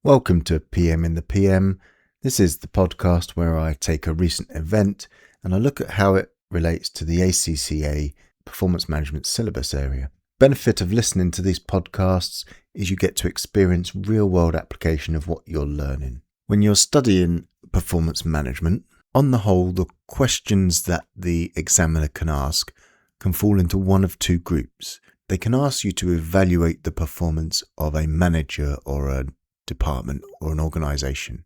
Welcome to PM in the PM. This is the podcast where I take a recent event and I look at how it relates to the ACCA performance management syllabus area. Benefit of listening to these podcasts is you get to experience real-world application of what you're learning. When you're studying performance management, on the whole, the questions that the examiner can ask can fall into one of two groups. They can ask you to evaluate the performance of a manager or a department or an organization.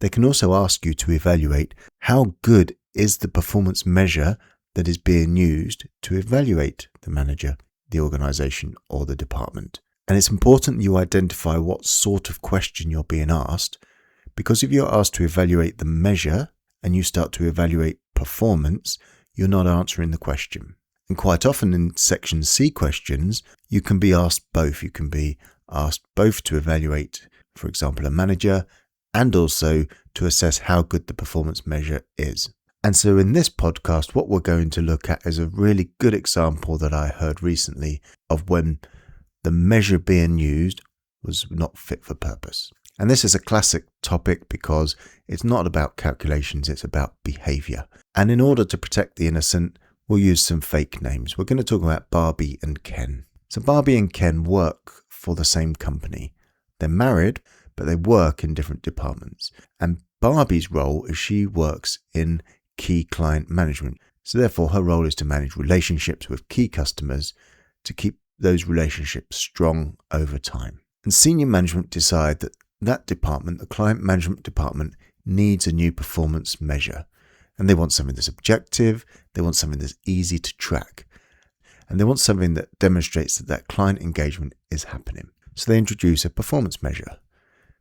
They can also ask you to evaluate how good is the performance measure that is being used to evaluate the manager, the organization, or the department. And it's important you identify what sort of question you're being asked, because if you're asked to evaluate the measure and you start to evaluate performance, you're not answering the question. And quite often in Section C questions, you can be asked both. You can be asked both to evaluate, for example, a manager, and also to assess how good the performance measure is. And so in this podcast, what we're going to look at is a really good example that I heard recently of when the measure being used was not fit for purpose. And this is a classic topic because it's not about calculations, it's about behaviour. And in order to protect the innocent, we'll use some fake names. We're going to talk about Barbie and Ken. So Barbie and Ken work for the same company. They're married, but they work in different departments. And Barbie's role is she works in key client management. So therefore, her role is to manage relationships with key customers to keep those relationships strong over time. And senior management decide that that department, the client management department, needs a new performance measure. And they want something that's objective, they want something that's easy to track, and they want something that demonstrates that that client engagement is happening. So they introduce a performance measure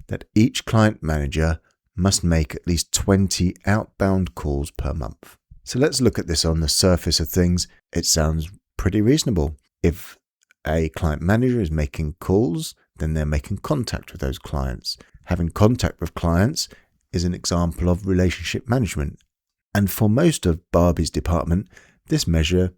that each client manager must make at least 20 outbound calls per month. So let's look at this on the surface of things. It sounds pretty reasonable. If a client manager is making calls, then they're making contact with those clients. Having contact with clients is an example of relationship management. And for most of Barbie's department, this measure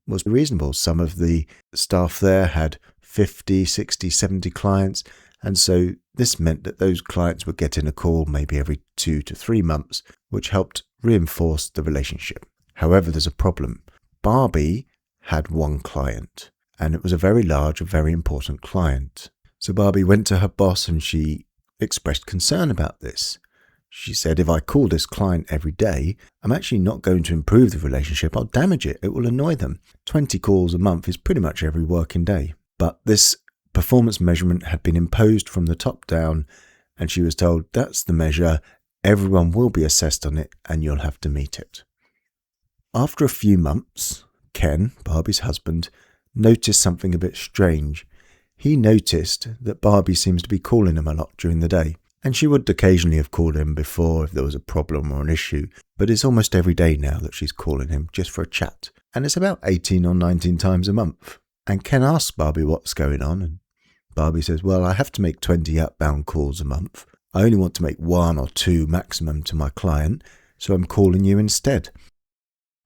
was reasonable. Some of the staff there had 50, 60, 70 clients. And so this meant that those clients were getting a call maybe every 2 to 3 months, which helped reinforce the relationship. However, there's a problem. Barbie had one client, and it was a very large, a very important client. So Barbie went to her boss and she expressed concern about this. She said, if I call this client every day, I'm actually not going to improve the relationship. I'll damage it. It will annoy them. 20 calls a month is pretty much every working day. But this performance measurement had been imposed from the top down, and she was told that's the measure. Everyone will be assessed on it and you'll have to meet it. After a few months, Ken, Barbie's husband, noticed something a bit strange. He noticed that Barbie seems to be calling him a lot during the day. And she would occasionally have called him before if there was a problem or an issue, but it's almost every day now that she's calling him just for a chat. And it's about 18 or 19 times a month. And Ken asks Barbie what's going on, and Barbie says, well, I have to make 20 outbound calls a month. I only want to make 1 or 2 maximum to my client, so I'm calling you instead.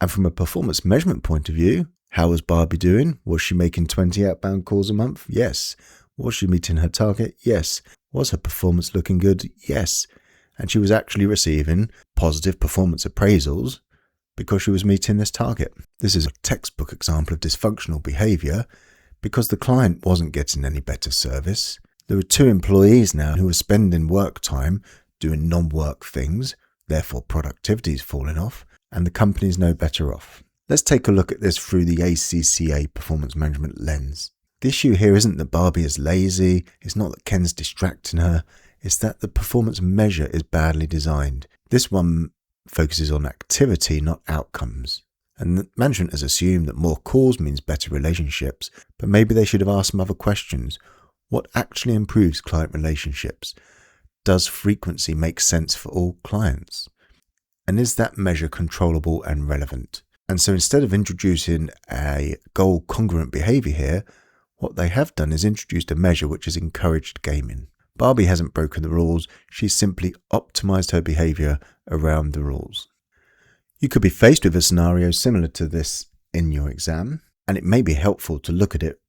And from a performance measurement point of view, how was Barbie doing? Was she making 20 outbound calls a month? Yes. Was she meeting her target? Yes. Was her performance looking good? Yes. And she was actually receiving positive performance appraisals because she was meeting this target. This is a textbook example of dysfunctional behaviour because the client wasn't getting any better service. There were 2 employees now who were spending work time doing non-work things, therefore productivity is falling off, and the company's no better off. Let's take a look at this through the ACCA performance management lens. The issue here isn't that Barbie is lazy, it's not that Ken's distracting her, it's that the performance measure is badly designed. This one focuses on activity, not outcomes. And management has assumed that more calls means better relationships, but maybe they should have asked some other questions. What actually improves client relationships? Does frequency make sense for all clients? And is that measure controllable and relevant? And so instead of introducing a goal congruent behaviour here, what they have done is introduced a measure which has encouraged gaming. Barbie hasn't broken the rules, she's simply optimised her behaviour around the rules. You could be faced with a scenario similar to this in your exam, and it may be helpful to look at it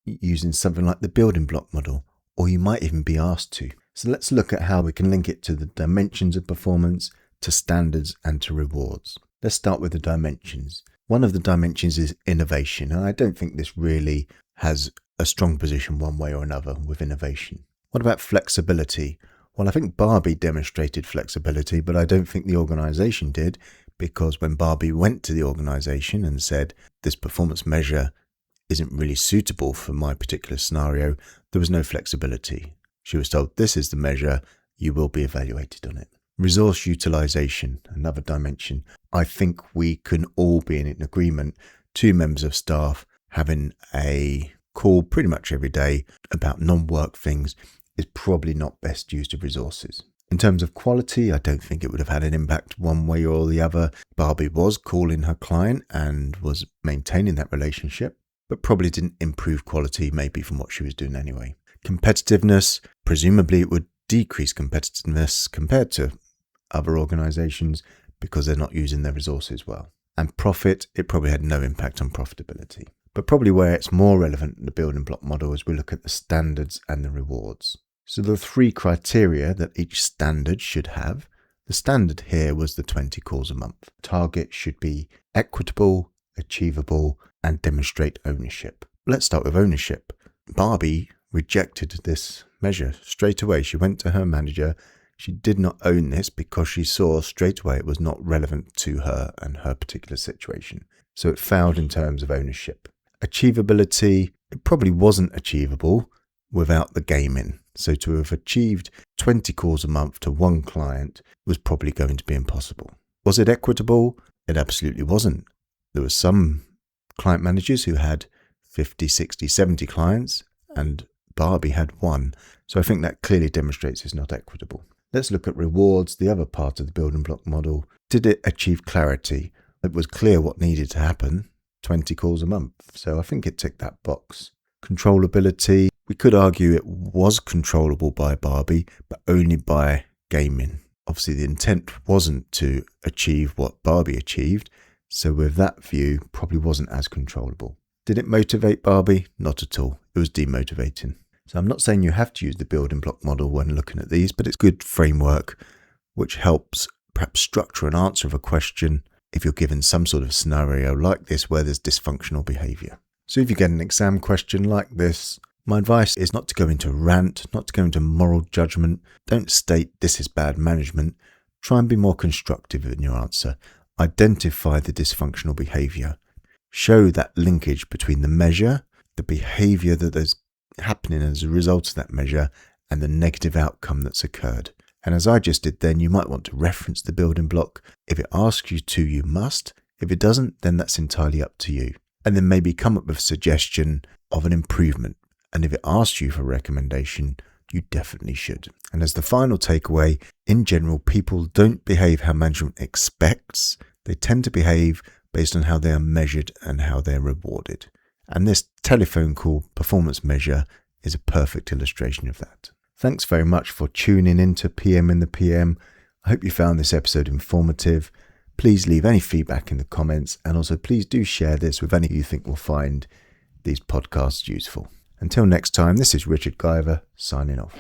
using something like the building block model, or you might even be asked to. So let's look at how we can link it to the dimensions of performance, to standards and to rewards. Let's start with the dimensions. One of the dimensions is innovation, and I don't think this really has a strong position one way or another with innovation. What about flexibility? Well, I think Barbie demonstrated flexibility, but I don't think the organisation did, because when Barbie went to the organisation and said, this performance measure isn't really suitable for my particular scenario, there was no flexibility. She was told, this is the measure, you will be evaluated on it. Resource utilisation, another dimension. I think we can all be in agreement, 2 members of staff having a call pretty much every day about non-work things is probably not best used of resources. In terms of quality, I don't think it would have had an impact one way or the other. Barbie was calling her client and was maintaining that relationship, but probably didn't improve quality maybe from what she was doing anyway. Competitiveness, presumably it would decrease competitiveness compared to other organisations because they're not using their resources well. And profit, it probably had no impact on profitability. But probably where it's more relevant in the building block model is we look at the standards and the rewards. So there are 3 criteria that each standard should have. The standard here was the 20 calls a month. Target should be equitable, achievable, and demonstrate ownership. Let's start with ownership. Barbie rejected this measure straight away. She went to her manager. She did not own this because she saw straight away it was not relevant to her and her particular situation. So it failed in terms of ownership. Achievability, it probably wasn't achievable without the gaming. So to have achieved 20 calls a month to one client was probably going to be impossible. Was it equitable? It absolutely wasn't. There were some client managers who had 50, 60, 70 clients, and Barbie had 1. So I think that clearly demonstrates it's not equitable. Let's look at rewards, the other part of the building block model. Did it achieve clarity? It was clear what needed to happen, 20 calls a month. So I think it ticked that box. Controllability, we could argue it was controllable by Barbie, but only by gaming. Obviously the intent wasn't to achieve what Barbie achieved. So with that view, probably wasn't as controllable. Did it motivate Barbie? Not at all. It was demotivating. So I'm not saying you have to use the building block model when looking at these, but it's a good framework which helps perhaps structure an answer of a question if you're given some sort of scenario like this where there's dysfunctional behaviour. So if you get an exam question like this, my advice is not to go into rant, not to go into moral judgment. Don't state this is bad management. Try and be more constructive in your answer. Identify the dysfunctional behaviour. Show that linkage between the measure, the behaviour that is happening as a result of that measure, and the negative outcome that's occurred. And as I just did then, you might want to reference the building block. If it asks you to, you must. If it doesn't, then that's entirely up to you. And then maybe come up with a suggestion of an improvement. And if it asks you for a recommendation, you definitely should. And as the final takeaway, in general, people don't behave how management expects. They tend to behave based on how they are measured and how they're rewarded. And this telephone call performance measure is a perfect illustration of that. Thanks very much for tuning in to PM in the PM. I hope you found this episode informative. Please leave any feedback in the comments, and also please do share this with any you think will find these podcasts useful. Until next time, this is Richard Guyver signing off.